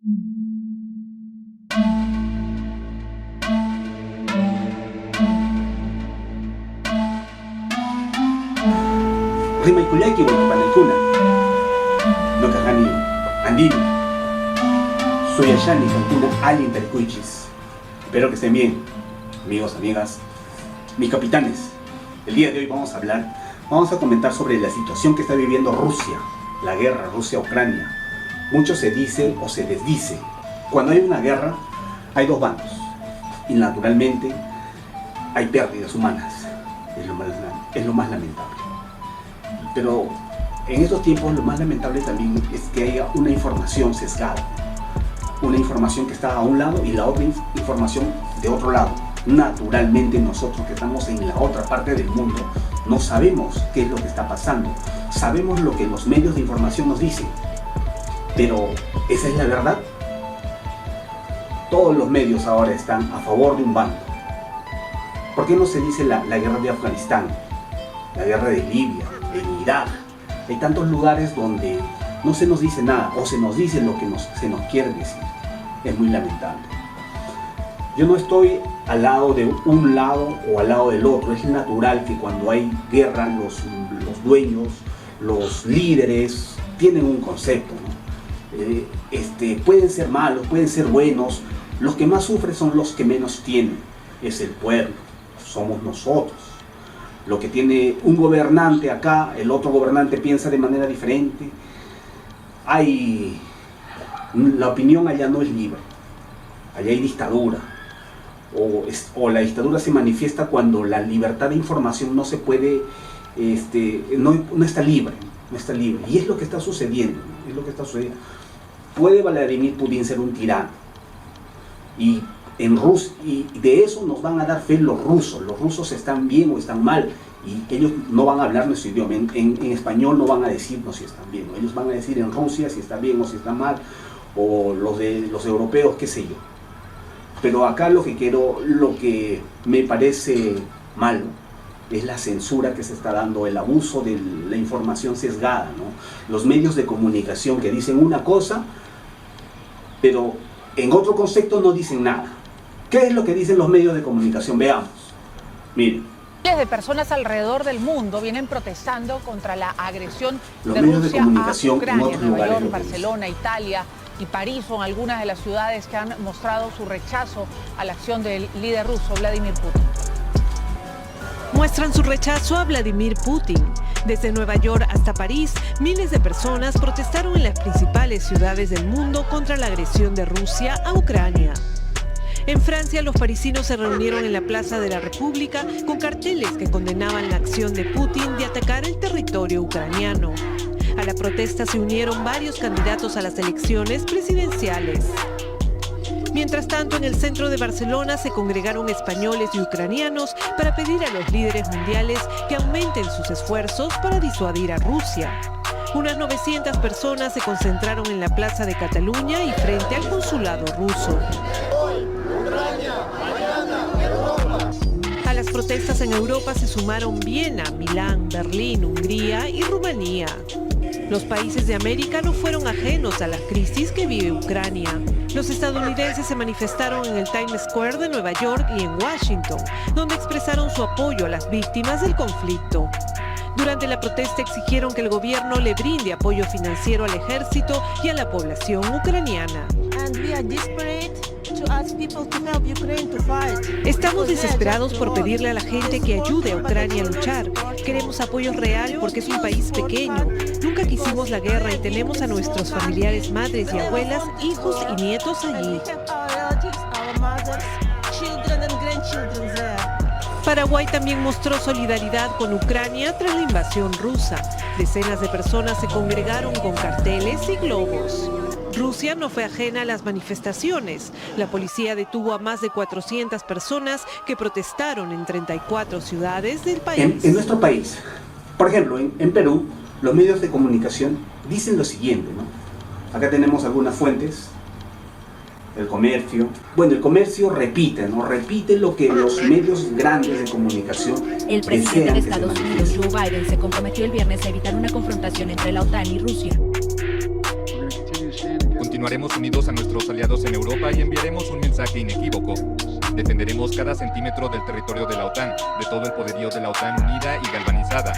Rimaykullaki Wayqipanaykuna Ñuqaqani andino suyashani kankuna allin tarikuychis. Espero que estén bien, amigos, amigas, mis capitanes. El día de hoy vamos a comentar sobre la situación que está viviendo Rusia, la guerra Rusia-Ucrania. Mucho se dice o se desdice. Cuando hay una guerra hay dos bandos y naturalmente hay pérdidas humanas. Es lo más lamentable. Pero en estos tiempos lo más lamentable también es que haya una información sesgada, una información que está a un lado y la otra información de otro lado. Naturalmente nosotros que estamos en la otra parte del mundo no sabemos qué es lo que está pasando, sabemos lo que los medios de información nos dicen, pero ¿esa es la verdad? Todos los medios ahora están a favor de un bando. ¿Por qué no se dice la guerra de Afganistán, la guerra de Libia, en Irak? Hay tantos lugares donde no se nos dice nada o se nos dice lo que se nos quiere decir. Es muy lamentable. Yo no estoy al lado de un lado o al lado del otro. Es natural que cuando hay guerra los dueños, los líderes tienen un concepto, ¿no? Pueden ser malos, pueden ser buenos. Los que más sufren son los que menos tienen. Es el pueblo, somos nosotros. Lo que tiene un gobernante acá, el otro gobernante piensa de manera diferente. La opinión allá no es libre, allá hay dictadura. O la dictadura se manifiesta cuando la libertad de información no se puede, no está libre, no está libre. Y es lo que está sucediendo, Puede Vladimir Putin ser un tirano. Y en Rusia, y de eso nos van a dar fe los rusos. Los rusos están bien o están mal, y ellos no van a hablar nuestro idioma. En español no van a decirnos si están bien, ellos van a decir en Rusia si está bien o si está mal, o los europeos, qué sé yo. Pero acá lo que me parece malo es la censura que se está dando, el abuso de la información sesgada, ¿no? Los medios de comunicación que dicen una cosa, pero en otro concepto no dicen nada. ¿Qué es lo que dicen los medios de comunicación? Veamos. Miren. Miles de personas alrededor del mundo vienen protestando contra la agresión de Rusia a Ucrania. En Nueva York, Barcelona, Italia y París son algunas de las ciudades que han mostrado su rechazo a la acción del líder ruso Vladimir Putin. Muestran su rechazo a Vladimir Putin. Desde Nueva York hasta París, miles de personas protestaron en las principales ciudades del mundo contra la agresión de Rusia a Ucrania. En Francia, los parisinos se reunieron en la Plaza de la República con carteles que condenaban la acción de Putin de atacar el territorio ucraniano. A la protesta se unieron varios candidatos a las elecciones presidenciales. Mientras tanto, en el centro de Barcelona se congregaron españoles y ucranianos para pedir a los líderes mundiales que aumenten sus esfuerzos para disuadir a Rusia. Unas 900 personas se concentraron en la Plaza de Cataluña y frente al consulado ruso. A las protestas en Europa se sumaron Viena, Milán, Berlín, Hungría y Rumanía. Los países de América no fueron ajenos a la crisis que vive Ucrania. Los estadounidenses se manifestaron en el Times Square de Nueva York y en Washington, donde expresaron su apoyo a las víctimas del conflicto. Durante la protesta exigieron que el gobierno le brinde apoyo financiero al ejército y a la población ucraniana. Estamos desesperados por pedirle a la gente que ayude a Ucrania a luchar. Queremos apoyo real porque es un país pequeño. Nunca quisimos la guerra y tenemos a nuestros familiares, madres y abuelas, hijos y nietos allí. Paraguay también mostró solidaridad con Ucrania tras la invasión rusa. Decenas de personas se congregaron con carteles y globos. Rusia no fue ajena a las manifestaciones. La policía detuvo a más de 400 personas que protestaron en 34 ciudades del país. En nuestro país, por ejemplo, en Perú, los medios de comunicación dicen lo siguiente, ¿no? Acá tenemos algunas fuentes. El Comercio. Bueno, el Comercio repite lo que los medios grandes de comunicación El presidente de Estados Unidos, Joe Biden, se comprometió el viernes a evitar una confrontación entre la OTAN y Rusia. Continuaremos unidos a nuestros aliados en Europa y enviaremos un mensaje inequívoco. Defenderemos cada centímetro del territorio de la OTAN, de todo el poderío de la OTAN unida y galvanizada.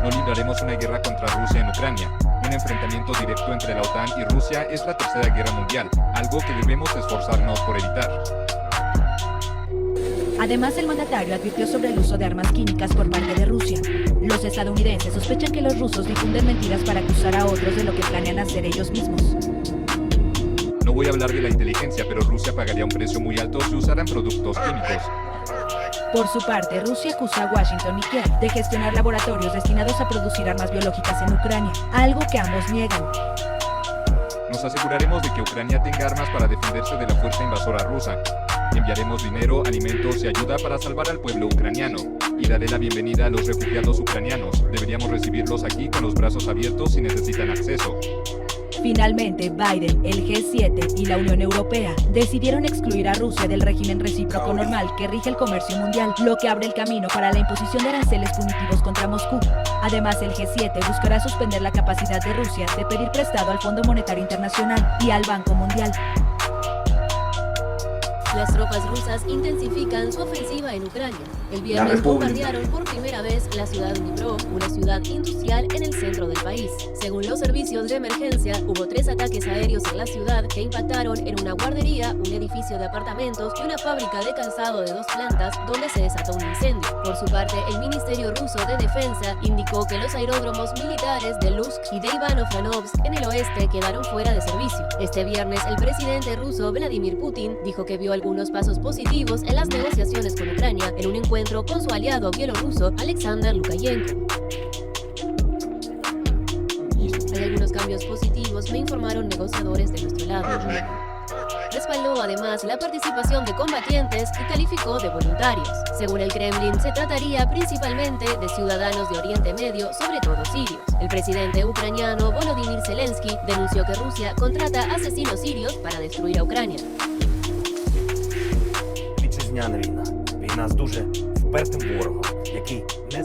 No libraremos una guerra contra Rusia en Ucrania. Un enfrentamiento directo entre la OTAN y Rusia es la tercera guerra mundial, algo que debemos esforzarnos por evitar. Además, el mandatario advirtió sobre el uso de armas químicas por parte de Rusia. Los estadounidenses sospechan que los rusos difunden mentiras para acusar a otros de lo que planean hacer ellos mismos. No voy a hablar de la inteligencia, pero Rusia pagaría un precio muy alto si usaran productos químicos. Por su parte, Rusia acusa a Washington y Kiev de gestionar laboratorios destinados a producir armas biológicas en Ucrania, algo que ambos niegan. Nos aseguraremos de que Ucrania tenga armas para defenderse de la fuerza invasora rusa. Enviaremos dinero, alimentos y ayuda para salvar al pueblo ucraniano. Y daré la bienvenida a los refugiados ucranianos. Deberíamos recibirlos aquí con los brazos abiertos si necesitan acceso. Finalmente, Biden, el G7 y la Unión Europea decidieron excluir a Rusia del régimen recíproco normal que rige el comercio mundial, lo que abre el camino para la imposición de aranceles punitivos contra Moscú. Además, el G7 buscará suspender la capacidad de Rusia de pedir prestado al Fondo Monetario Internacional y al Banco Mundial. Las tropas rusas intensifican su ofensiva en Ucrania. El viernes bombardearon por primera vez la ciudad de Dnipro, una ciudad industrial en el centro del país. Según los servicios de emergencia, hubo 3 ataques aéreos en la ciudad que impactaron en una guardería, un edificio de apartamentos y una fábrica de calzado de 2 plantas, donde se desató un incendio. Por su parte, el Ministerio Ruso de Defensa indicó que los aeródromos militares de Lutsk y de Ivano-Frankivsk en el oeste quedaron fuera de servicio. Este viernes, el presidente ruso Vladimir Putin dijo que vio algunos pasos positivos en las negociaciones con Ucrania en un encuentro con su aliado bielorruso Alexander Lukashenko. Hay algunos cambios positivos, me informaron negociadores de nuestro lado. Respaldó además la participación de combatientes y calificó de voluntarios. Según el Kremlin, se trataría principalmente de ciudadanos de Oriente Medio, sobre todo sirios. El presidente ucraniano Volodymyr Zelensky denunció que Rusia contrata asesinos sirios para destruir a Ucrania.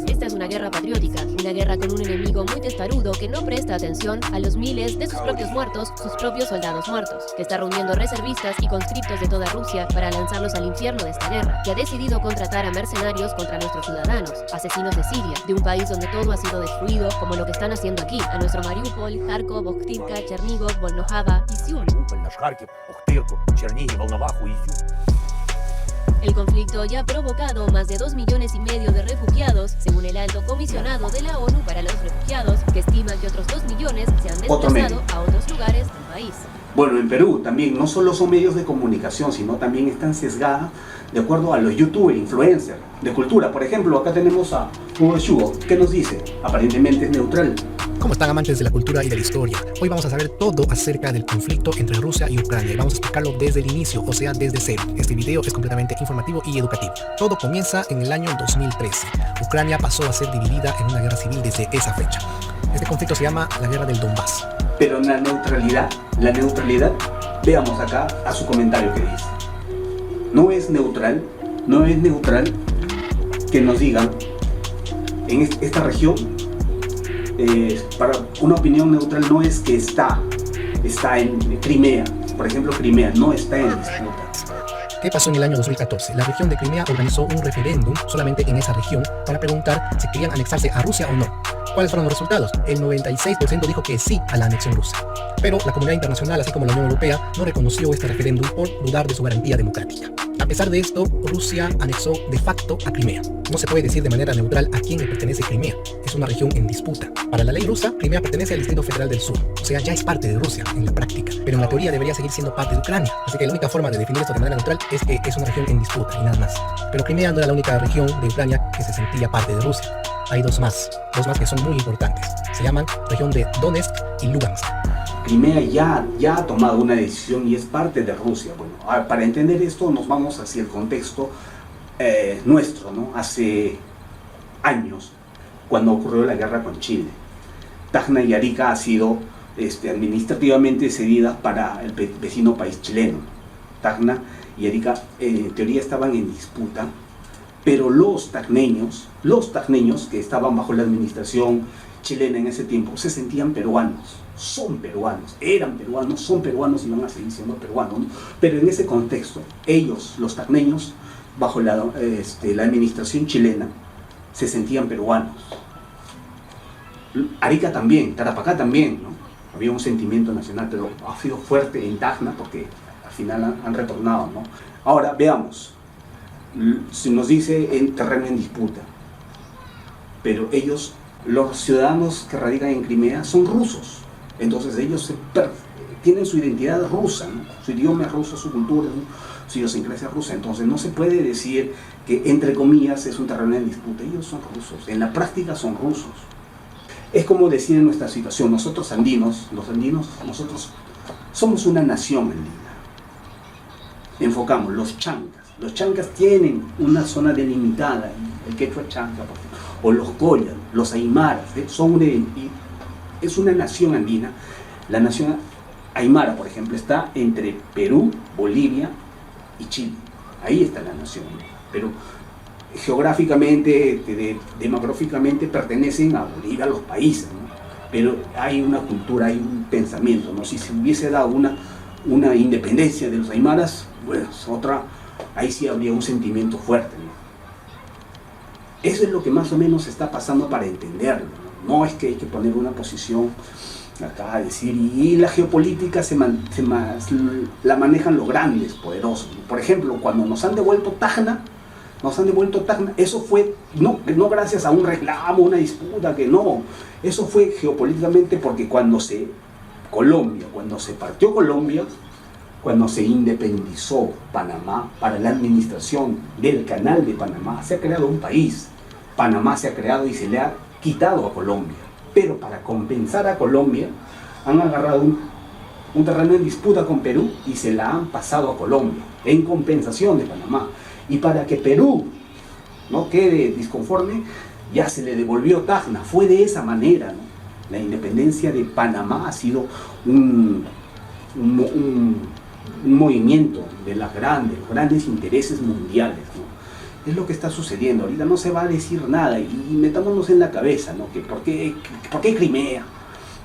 Esta es una guerra patriótica, una guerra con un enemigo muy testarudo que no presta atención a los miles de sus propios muertos, sus propios soldados muertos, que está reuniendo reservistas y conscriptos de toda Rusia para lanzarlos al infierno de esta guerra, que ha decidido contratar a mercenarios contra nuestros ciudadanos, asesinos de Siria, de un país donde todo ha sido destruido, como lo que están haciendo aquí, a nuestro Mariupol, Kharkov, Okhtirka, Chernigov, Volnovakha, Izium. El conflicto ya ha provocado más de 2,5 millones de refugiados, según el alto comisionado de la ONU para los refugiados, que estima que otros 2 millones se han desplazado a otros lugares del país. Bueno, en Perú también no solo son medios de comunicación, sino también están sesgadas de acuerdo a los youtubers, influencers de cultura. Por ejemplo, acá tenemos a Hugo Shugo. ¿Qué nos dice? Aparentemente es neutral. ¿Cómo están, amantes de la cultura y de la historia? Hoy vamos a saber todo acerca del conflicto entre Rusia y Ucrania y vamos a explicarlo desde el inicio, o sea, desde cero. Este video es completamente informativo y educativo. Todo comienza en el año 2013. Ucrania pasó a ser dividida en una guerra civil desde esa fecha. Este conflicto se llama la Guerra del Donbass. Pero en la neutralidad, veamos acá a su comentario que dice. No es neutral que nos digan en esta región. Para una opinión neutral no es que está en Crimea, por ejemplo, Crimea no está en disputa. ¿Qué pasó en el año 2014? La región de Crimea organizó un referéndum solamente en esa región para preguntar si querían anexarse a Rusia o no. ¿Cuáles fueron los resultados? El 96% dijo que sí a la anexión rusa. Pero la comunidad internacional, así como la Unión Europea, no reconoció este referéndum por dudar de su garantía democrática. A pesar de esto, Rusia anexó de facto a Crimea. No se puede decir de manera neutral a quién le pertenece Crimea. Es una región en disputa. Para la ley rusa, Crimea pertenece al Distrito Federal del Sur. O sea, ya es parte de Rusia en la práctica. Pero en la teoría debería seguir siendo parte de Ucrania. Así que la única forma de definir esto de manera neutral es que es una región en disputa y nada más. Pero Crimea no era la única región de Ucrania que se sentía parte de Rusia. Hay dos más que son muy importantes. Se llaman región de Donetsk y Lugansk. Crimea ya ha tomado una decisión y es parte de Rusia. Bueno, para entender esto nos vamos hacia el contexto nuestro, ¿no? Hace años, cuando ocurrió la guerra con Chile, Tacna y Arica ha sido administrativamente cedidas para el vecino país chileno. Tacna y Arica en teoría estaban en disputa, pero los tacneños que estaban bajo la administración chilena en ese tiempo se sentían peruanos, son peruanos, eran peruanos, son peruanos y van a seguir siendo peruanos, ¿no? Pero en ese contexto, ellos, los tacneños, bajo la administración chilena, se sentían peruanos. Arica también, Tarapacá también, ¿no? Había un sentimiento nacional, pero ha sido fuerte en Tacna porque al final han retornado, ¿no? Ahora, veamos, se nos dice en terreno en disputa, pero ellos, los ciudadanos que radican en Crimea, son rusos, entonces ellos tienen su identidad rusa, ¿no? Su idioma es ruso, su cultura, ¿no? Su idiosincrasia rusa, entonces no se puede decir que, entre comillas, es un terreno en disputa. Ellos son rusos, en la práctica son rusos. Es como decir en nuestra situación, nosotros andinos, nosotros somos una nación andina. Enfocamos, los chancas tienen una zona delimitada, el quechua chanca, por ejemplo, o los collas, los aymaras, es una nación andina. La nación aymara, por ejemplo, está entre Perú, Bolivia y Chile. Ahí está la nación, pero geográficamente, demográficamente pertenecen a Bolivia, a los países, ¿no? Pero hay una cultura, hay un pensamiento, ¿no? Si se hubiese dado una independencia de los aymaras, bueno, ahí sí habría un sentimiento fuerte, ¿no? Eso es lo que más o menos está pasando para entenderlo, ¿no? No es que hay que poner una posición acá a decir, y la geopolítica la manejan los grandes, poderosos. Por ejemplo, cuando nos han devuelto Tacna, eso fue no gracias a un reclamo, una disputa, que no, eso fue geopolíticamente porque cuando se partió Colombia, cuando se independizó Panamá, para la administración del canal de Panamá, se ha creado un país. Panamá se ha creado y se le ha quitado a Colombia. Pero para compensar a Colombia, han agarrado un terreno en disputa con Perú y se la han pasado a Colombia, en compensación de Panamá. Y para que Perú no quede disconforme, ya se le devolvió Tacna. Fue de esa manera, ¿no? La independencia de Panamá ha sido un movimiento de los grandes intereses mundiales, ¿no? Es lo que está sucediendo. Ahorita no se va a decir nada y metámonos en la cabeza, ¿no? Que ¿por qué Crimea?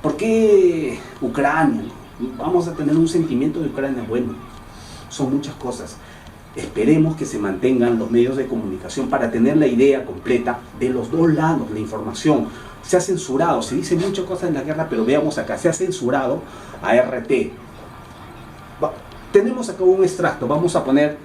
¿Por qué Ucrania? Vamos a tener un sentimiento de Ucrania. Bueno, son muchas cosas. Esperemos que se mantengan los medios de comunicación para tener la idea completa de los dos lados, la información. Se ha censurado, se dice muchas cosas en la guerra, pero veamos acá, se ha censurado a RT. Tenemos acá un extracto, vamos a poner...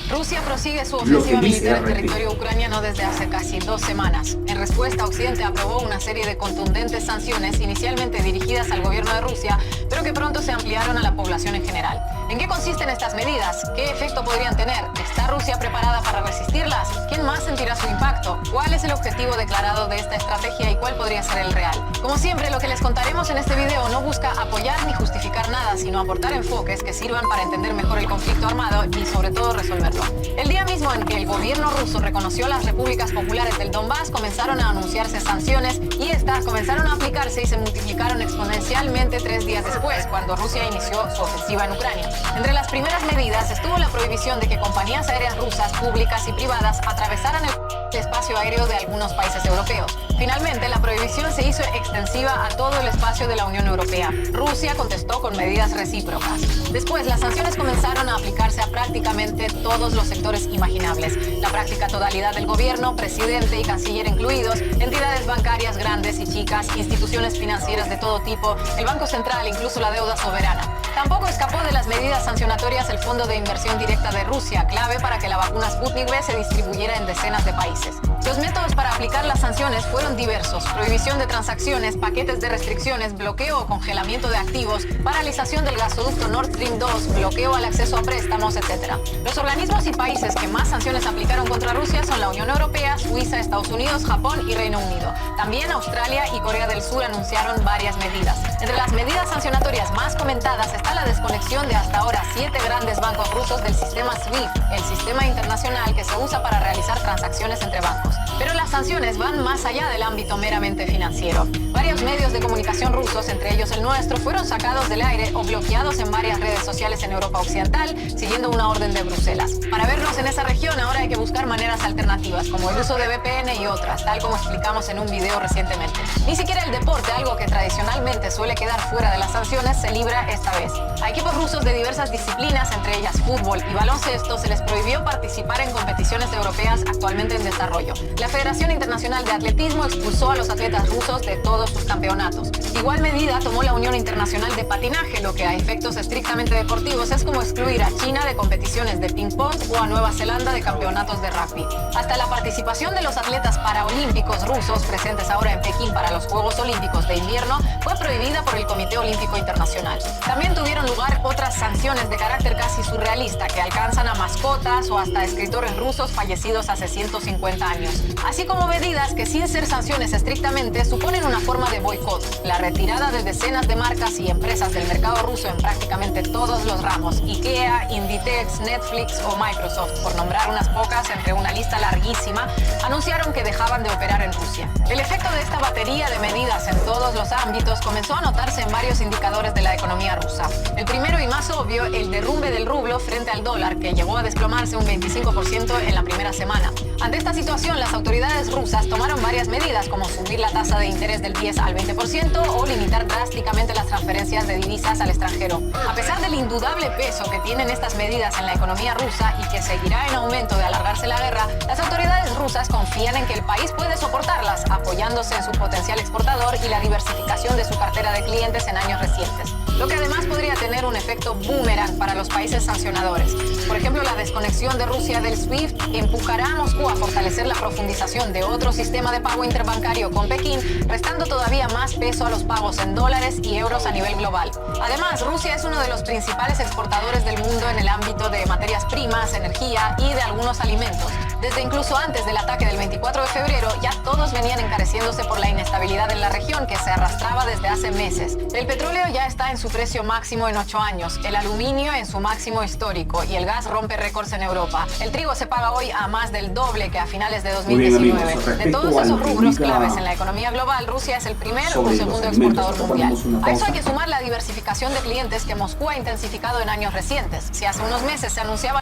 Rusia prosigue su ofensiva militar en territorio ucraniano desde hace casi 2 semanas. En respuesta, Occidente aprobó una serie de contundentes sanciones inicialmente dirigidas al gobierno de Rusia, pero que pronto se ampliaron a la población en general. ¿En qué consisten estas medidas? ¿Qué efecto podrían tener? ¿Está Rusia preparada para resistirlas? ¿Quién más sentirá su impacto? ¿Cuál es el objetivo declarado de esta estrategia y cuál podría ser el real? Como siempre, lo que les contaremos en este video no busca apoyar ni justificar nada, sino aportar enfoques que sirvan para entender mejor el conflicto armado y sobre todo resolverlo. El día mismo en que el gobierno ruso reconoció las repúblicas populares del Donbass, comenzaron a anunciarse sanciones y estas comenzaron a aplicarse y se multiplicaron exponencialmente 3 días después, cuando Rusia inició su ofensiva en Ucrania. Entre las primeras medidas estuvo la prohibición de que compañías aéreas rusas, públicas y privadas atravesaran el espacio aéreo de algunos países europeos. Finalmente, la prohibición se hizo extensiva a todo el espacio de la Unión Europea. Rusia contestó con medidas recíprocas. Después, las sanciones comenzaron a aplicarse a prácticamente todos los sectores imaginables. La práctica totalidad del gobierno, presidente y canciller incluidos, entidades bancarias grandes y chicas, instituciones financieras de todo tipo, el Banco Central, incluso la deuda soberana. Tampoco escapó de las medidas sancionatorias el Fondo de Inversión Directa de Rusia, clave para que la vacuna Sputnik V se distribuyera en decenas de países. Los métodos para aplicar las sanciones fueron diversos: prohibición de transacciones, paquetes de restricciones, bloqueo o congelamiento de activos, paralización del gasoducto Nord Stream 2, bloqueo al acceso a préstamos, etc. Los organismos y países que más sanciones aplicaron contra Rusia son la Unión Europea, Suiza, Estados Unidos, Japón y Reino Unido. También Australia y Corea del Sur anunciaron varias medidas. Entre las medidas sancionatorias más comentadas está la desconexión de hasta ahora 7 grandes bancos rusos del sistema SWIFT, el sistema internacional que se usa para realizar transacciones entre bancos. Pero las sanciones van más allá del ámbito meramente financiero. Varios medios de comunicación rusos, entre ellos el nuestro, fueron sacados del aire o bloqueados en varias redes sociales en Europa Occidental, siguiendo una orden de Bruselas. Para vernos en esa región ahora hay que buscar maneras alternativas, como el uso de VPN y otras, tal como explicamos en un video recientemente. Ni siquiera el deporte, algo que tradicionalmente suele quedar fuera de las sanciones, se libra esta vez. A equipos rusos de diversas disciplinas, entre ellas fútbol y baloncesto, se les prohibió participar en competiciones europeas actualmente en desarrollo. La Federación Internacional de Atletismo expulsó a los atletas rusos de todos sus campeonatos. Igual medida tomó la Unión Internacional de Patinaje, lo que a efectos estrictamente deportivos es como excluir a China de competiciones de ping-pong o a Nueva Zelanda de campeonatos de rugby. Hasta la participación de los atletas paraolímpicos rusos presentes ahora en Pekín para los Juegos Olímpicos de Invierno fue prohibida por el Comité Olímpico Internacional. También tuvieron lugar otras sanciones de carácter casi surrealista que alcanzan a mascotas o hasta escritores rusos fallecidos hace 150 años. Así como medidas que, sin ser sanciones estrictamente, suponen una forma de boicot, la retirada de decenas de marcas y empresas del mercado ruso en prácticamente todos los ramos: IKEA, Inditex, Netflix o Microsoft, por nombrar unas pocas entre una lista larguísima, anunciaron que dejaban de operar en Rusia. El efecto de esta batería de medidas en todos los ámbitos comenzó a notarse en varios indicadores de la economía rusa. El primero y más obvio, el derrumbe del rublo frente al dólar, que llegó a desplomarse un 25% en la primera semana. Ante esta situación, las autoridades rusas tomaron varias medidas, como subir la tasa de interés del 10 al 20% o limitar drásticamente las transferencias de divisas al extranjero. A pesar del indudable peso que tienen estas medidas en la economía rusa y que seguirá en aumento de alargarse la guerra, las autoridades rusas confían en que el país puede soportarlas, apoyándose en su potencial exportador y la diversificación de su cartera de clientes en años recientes. Lo que además podría tener un efecto boomerang para los países sancionadores. Por ejemplo, la desconexión de Rusia del SWIFT empujará a Moscú a fortalecer la profundización de otro sistema de pago interbancario con Pekín, restando todavía más peso a los pagos en dólares y euros a nivel global. Además, Rusia es uno de los principales exportadores del mundo en el ámbito de materias primas, energía y de algunos alimentos. Desde incluso antes del ataque del 24 de febrero, ya todos venían encareciéndose por la inestabilidad en la región que se arrastraba desde hace meses. El petróleo ya está en su precio máximo en 8 años, el aluminio en su máximo histórico y el gas rompe récords en Europa. El trigo se paga hoy a más del doble que a finales de 2019. Bien, amigos, de todos esos rubros claves en la economía global, Rusia es el primer o segundo exportador mundial. A eso hay que sumar la diversificación de clientes que Moscú ha intensificado en años recientes. Si hace unos meses se anunciaba...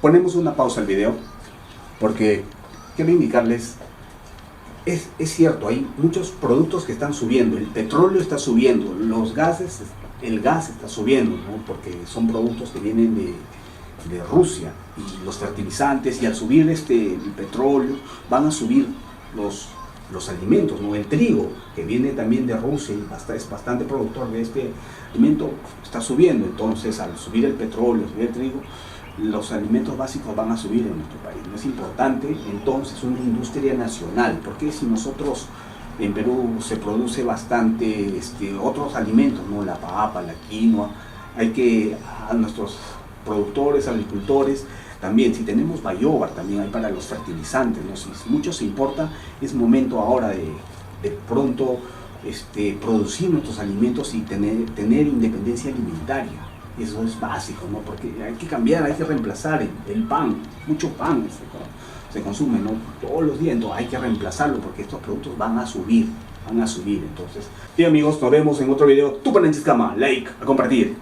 Ponemos una pausa al video porque quiero indicarles, es cierto, hay muchos productos que están subiendo, el petróleo está subiendo, los gases, el gas está subiendo, ¿no? Porque son productos que vienen de Rusia, y los fertilizantes, y al subir el petróleo van a subir los alimentos, ¿no? El trigo, que viene también de Rusia y es bastante productor de este alimento, está subiendo. Entonces, al subir el petróleo, subir el trigo, los alimentos básicos van a subir en nuestro país. Es importante entonces una industria nacional, porque si nosotros en Perú se produce bastante otros alimentos, ¿no? La papa, la quinoa, hay que a nuestros productores, agricultores, también si tenemos bayóvar también hay para los fertilizantes, ¿no? Si mucho se importa, es momento ahora de pronto producir nuestros alimentos y tener independencia alimentaria. Eso es básico, ¿no? Porque hay que cambiar, hay que reemplazar el pan, mucho pan se consume, ¿no? Todos los días, entonces hay que reemplazarlo porque estos productos van a subir, entonces. Bien amigos, nos vemos en otro video. Tu Panenchis Cama, like, a compartir.